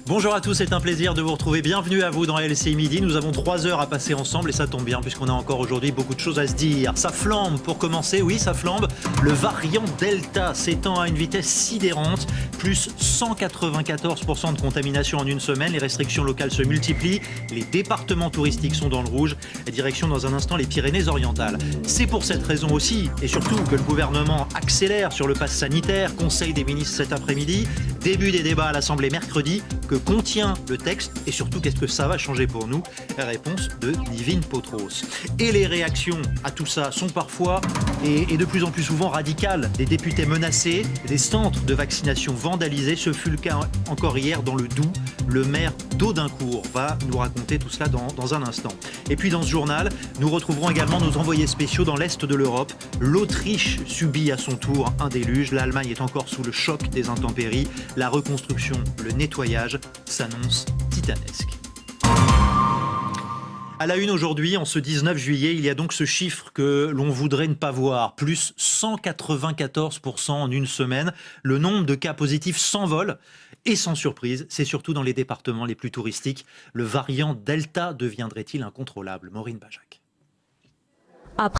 Bonjour à tous, c'est un plaisir de vous retrouver. Bienvenue à vous dans LCI Midi. Nous avons 3 heures à passer ensemble et ça tombe bien puisqu'on a encore aujourd'hui beaucoup de choses à se dire. Ça flambe pour commencer, oui ça flambe. Le variant Delta s'étend à une vitesse sidérante, plus 194% de contamination en une semaine. Les restrictions locales se multiplient, les départements touristiques sont dans le rouge. La direction dans un instant les Pyrénées-Orientales. C'est pour cette raison aussi et surtout que le gouvernement accélère sur le pass sanitaire. Conseil des ministres cet après-midi, début des débats à l'Assemblée mercredi. Que contient le texte et surtout qu'est-ce que ça va changer pour nous? La réponse de Nivine Potros. Et les réactions à tout ça sont parfois et de plus en plus souvent radicales. Des députés menacés, des centres de vaccination vandalisés. Ce fut le cas encore hier dans le Doubs. Le maire d'Audincourt va nous raconter tout cela dans un instant. Et puis dans ce journal, nous retrouverons également nos envoyés spéciaux dans l'Est de l'Europe. L'Autriche subit à son tour un déluge. L'Allemagne est encore sous le choc des intempéries. La reconstruction, le nettoyage s'annonce titanesque. À la une aujourd'hui, en ce 19 juillet, il y a donc ce chiffre que l'on voudrait ne pas voir. Plus 194% en une semaine. Le nombre de cas positifs s'envole. Et sans surprise, c'est surtout dans les départements les plus touristiques. Le variant Delta deviendrait-il incontrôlable? Maureen Bajac.